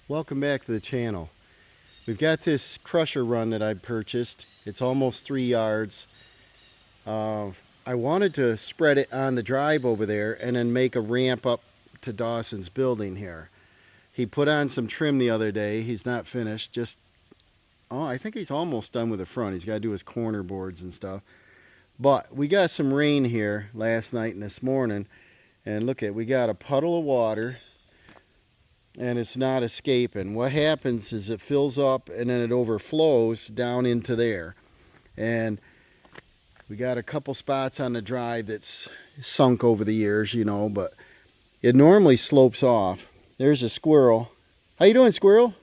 Welcome back to the channel. We've got this crusher run that I purchased. It's almost 3 yards. I wanted to spread it on the drive over there and then make a ramp up to Dawson's building here. He put on some trim the other day. He's not finished. I think he's almost done with the front. He's got to do his corner boards and stuff. But we got some rain here last night and this morning. And look we got a puddle of water. And it's not escaping. What happens is it fills up and then it overflows down into there. And we got a couple spots on the drive that's sunk over the years, you know, but it normally slopes off. There's a squirrel. How you doing, squirrel?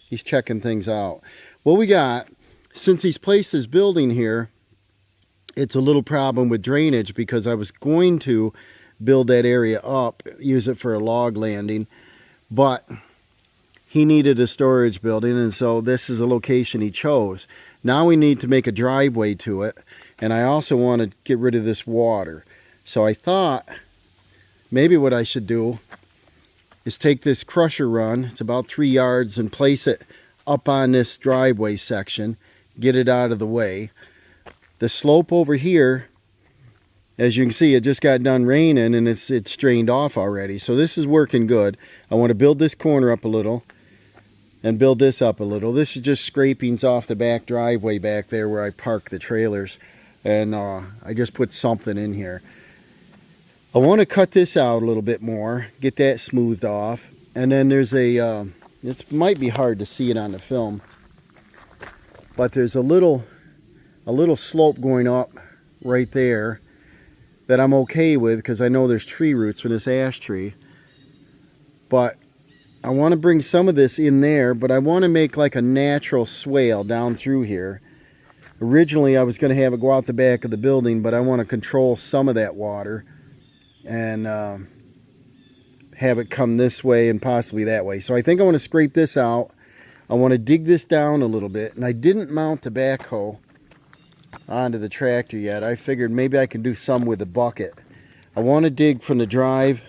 He's checking things out. What we got, since he's placed his building here, it's a little problem with drainage because I was going to build that area up, use it for a log landing. But he needed a storage building, and so this is a location he chose. Now we need to make a driveway to it, and I also want to get rid of this water. So I thought maybe what I should do is take this crusher run, it's about 3 yards, and place it up on this driveway section, get it out of the way. The slope over here, as you can see, it just got done raining and it's drained off already. So this is working good. I want to build this corner up a little and build this up a little. This is just scrapings off the back driveway back there where I park the trailers. And I just put something in here. I want to cut this out a little bit more, get that smoothed off. And then there's it might be hard to see it on the film, but there's a little slope going up right there that I'm okay with because I know there's tree roots from this ash tree. But I want to bring some of this in there, but I want to make like a natural swale down through here. Originally I was going to have it go out the back of the building, but I want to control some of that water and have it come this way and possibly that way. So I think I want to scrape this out. I want to dig this down a little bit, and I didn't mount the backhoe onto the tractor yet. I figured maybe I can do some with a bucket. I want to dig from the drive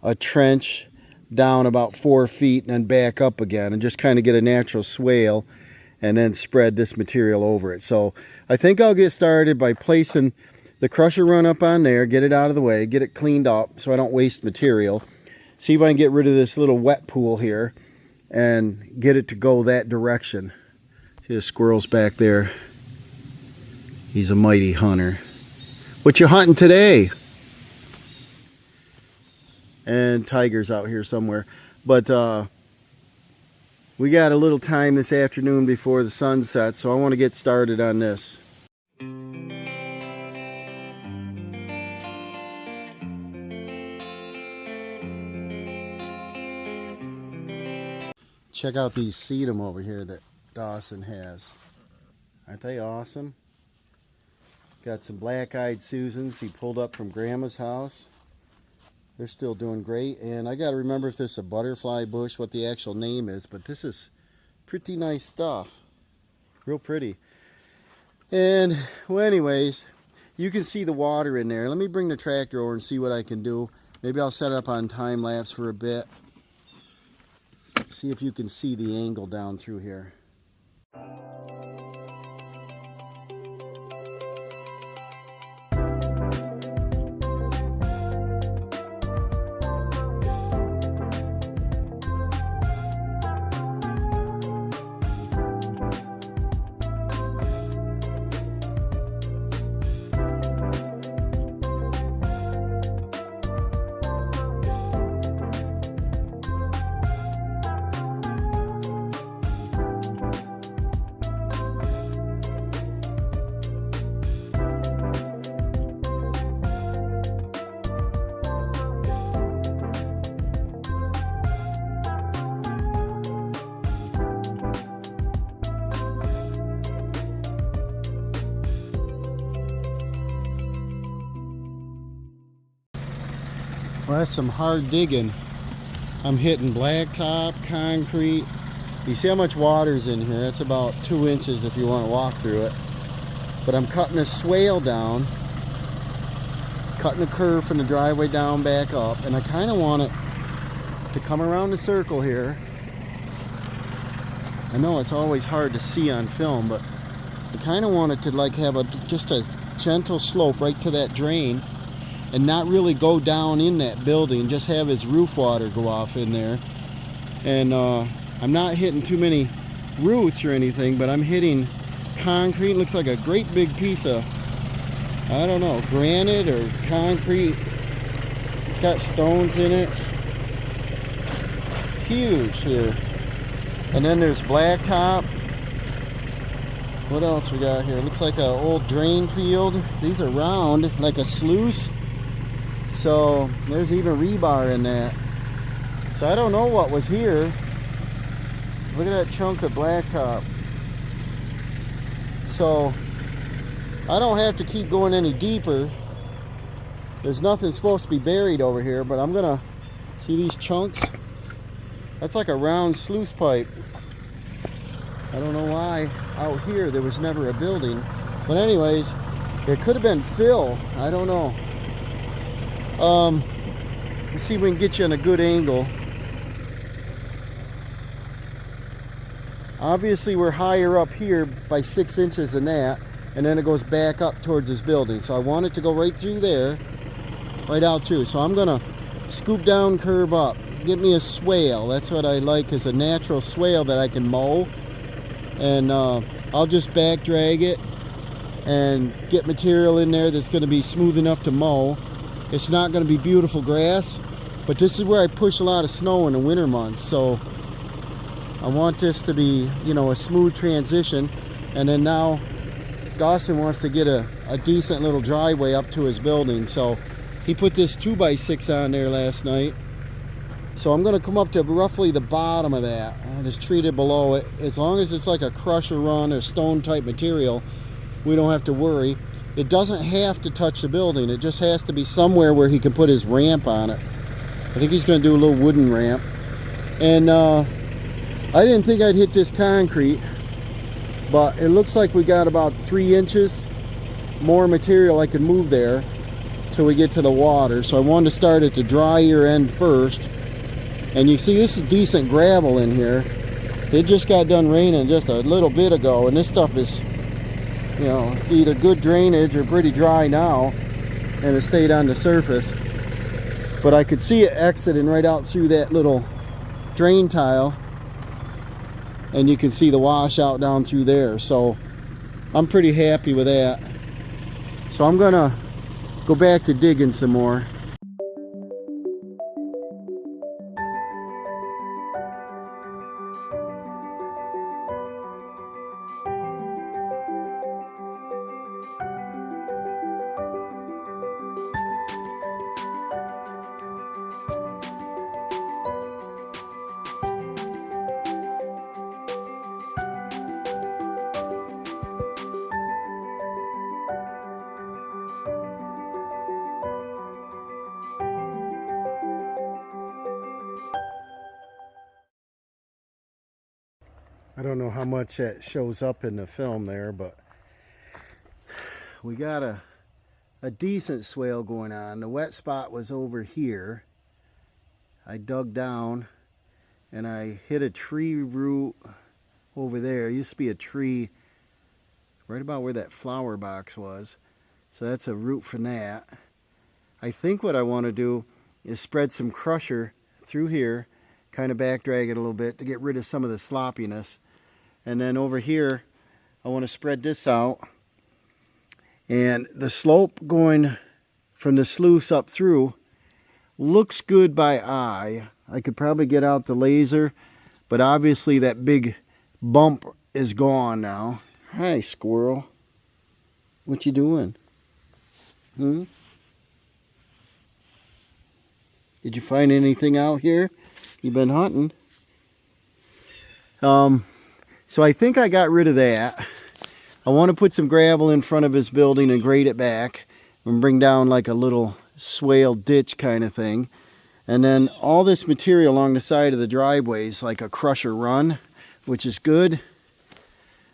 a trench down about 4 feet and then back up again and just kind of get a natural swale and then spread this material over it. So I think I'll get started by placing the crusher run up on there, get it out of the way, get it cleaned up so I don't waste material. See if I can get rid of this little wet pool here and get it to go that direction. See the squirrels back there. He's a mighty hunter. What you hunting today? And tigers out here somewhere. But we got a little time this afternoon before the sun sets, so I want to get started on this. Check out these sedum over here that Dawson has. Aren't they awesome? Got some black-eyed Susans he pulled up from Grandma's house. They're still doing great. And I got to remember if this is a butterfly bush, what the actual name is. But this is pretty nice stuff. Real pretty. And, well, anyways, you can see the water in there. Let me bring the tractor over and see what I can do. Maybe I'll set it up on time-lapse for a bit. See if you can see the angle down through here. Well, that's some hard digging. I'm hitting blacktop, concrete. You see how much water's in here? It's about 2 inches if you want to walk through it. But I'm cutting a swale down, cutting a curve from the driveway down back up, and I kind of want it to come around the circle here I know it's always hard to see on film, but I kind of wanted to like have just a gentle slope right to that drain and not really go down in that building, just have his roof water go off in there. And I'm not hitting too many roots or anything, but I'm hitting concrete. Looks like a great big piece of, I don't know, granite or concrete. It's got stones in it. Huge here. And then there's blacktop. What else we got here? Looks like an old drain field. These are round, like a sluice. So there's even rebar in that. So I don't know what was here. Look at that chunk of blacktop. So I don't have to keep going any deeper. There's nothing supposed to be buried over here, but I'm gonna see these chunks. That's like a round sluice pipe. I don't know why out here there was never a building. But anyways, it could have been fill. I don't know. Let's see if we can get you on a good angle. Obviously we're higher up here by 6 inches than that, and then it goes back up towards this building. So I want it to go right through there, right out through. So I'm gonna scoop down, curve up. Get me a swale. That's what I like, is a natural swale that I can mow. And I'll just back drag it and get material in there that's going to be smooth enough to mow. It's not going to be beautiful grass, but this is where I push a lot of snow in the winter months. So I want this to be, you know, a smooth transition. And then now Dawson wants to get a decent little driveway up to his building. So he put this 2x6 on there last night. So I'm going to come up to roughly the bottom of that and just treat it below it. As long as it's like a crusher run or stone type material, we don't have to worry. It doesn't have to touch the building. It just has to be somewhere where he can put his ramp on it. I think he's going to do a little wooden ramp. And I didn't think I'd hit this concrete, but it looks like we got about 3 inches more material I can move there till we get to the water. So I wanted to start at the drier end first. And you see this is decent gravel in here. It just got done raining just a little bit ago, and this stuff is, you know, either good drainage or pretty dry now, and it stayed on the surface. But I could see it exiting right out through that little drain tile, and you can see the washout down through there. So I'm pretty happy with that. So I'm gonna go back to digging some more. I don't know how much that shows up in the film there, but we got a decent swale going on. The wet spot was over here. I dug down and I hit a tree root over there. There used to be a tree right about where that flower box was. So that's a root from that. I think what I want to do is spread some crusher through here, kind of back drag it a little bit to get rid of some of the sloppiness. And then over here, I want to spread this out. And the slope going from the sluice up through looks good by eye. I could probably get out the laser, but obviously that big bump is gone now. Hi, squirrel. What you doing? Did you find anything out here? You've been hunting. So I think I got rid of that. I want to put some gravel in front of his building and grade it back and bring down like a little swale ditch kind of thing. And then all this material along the side of the driveway is like a crusher run, which is good.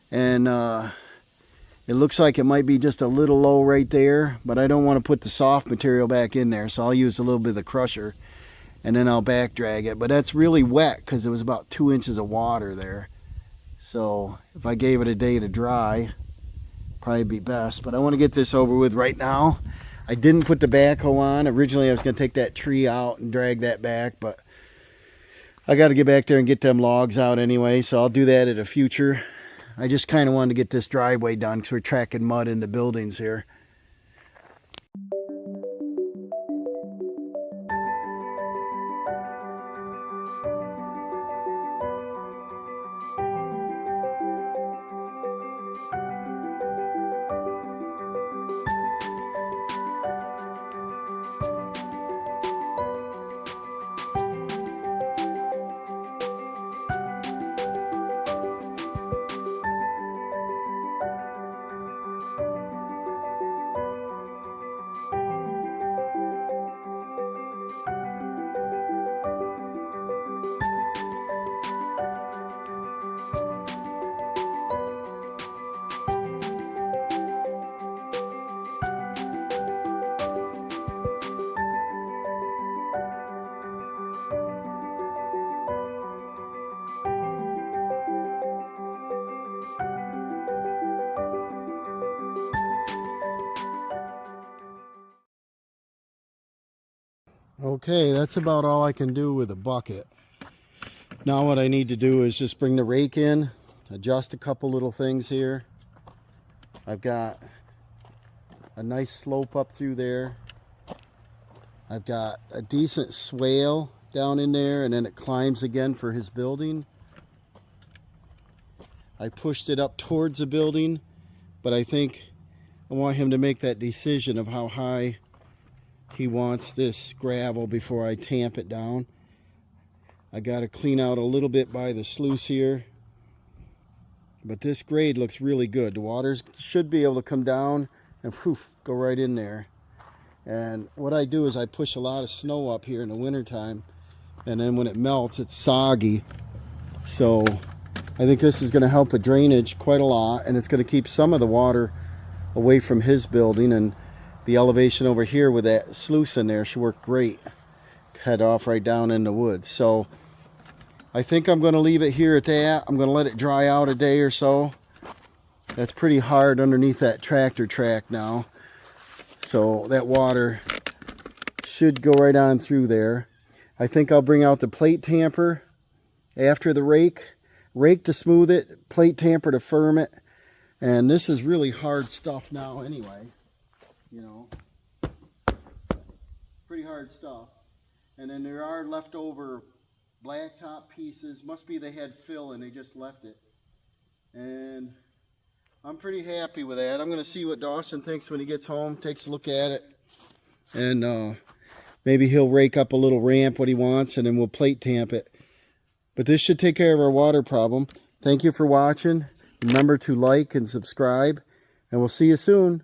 And it looks like it might be just a little low right there, but I don't want to put the soft material back in there, so I'll use a little bit of the crusher and then I'll back drag it. But that's really wet because it was about 2 inches of water there. So if I gave it a day to dry, probably be best. But I want to get this over with right now. I didn't put the backhoe on. Originally I was going to take that tree out and drag that back, but I got to get back there and get them logs out anyway, so I'll do that at a future. I just kind of wanted to get this driveway done because we're tracking mud in the buildings here. Okay, that's about all I can do with a bucket. Now what I need to do is just bring the rake in, adjust a couple little things here. I've got a nice slope up through there. I've got a decent swale down in there, and then it climbs again for his building. I pushed it up towards the building, but I think I want him to make that decision of how high he wants this gravel before I tamp it down. I got to clean out a little bit by the sluice here, but this grade looks really good. The water should be able to come down and poof, go right in there. And what I do is I push a lot of snow up here in the wintertime, and then when it melts it's soggy. So I think this is going to help with drainage quite a lot, and it's going to keep some of the water away from his building. And the elevation over here with that sluice in there should work great. Head off right down in the woods. So I think I'm going to leave it here at that. I'm going to let it dry out a day or so. That's pretty hard underneath that tractor track now. So that water should go right on through there. I think I'll bring out the plate tamper after the rake. Rake to smooth it, plate tamper to firm it. And this is really hard stuff now anyway. You know, pretty hard stuff. And then there are leftover blacktop pieces. Must be they had fill and they just left it. And I'm pretty happy with that. I'm going to see what Dawson thinks when he gets home, takes a look at it. And maybe he'll rake up a little ramp, what he wants, and then we'll plate tamp it. But this should take care of our water problem. Thank you for watching. Remember to like and subscribe, and we'll see you soon.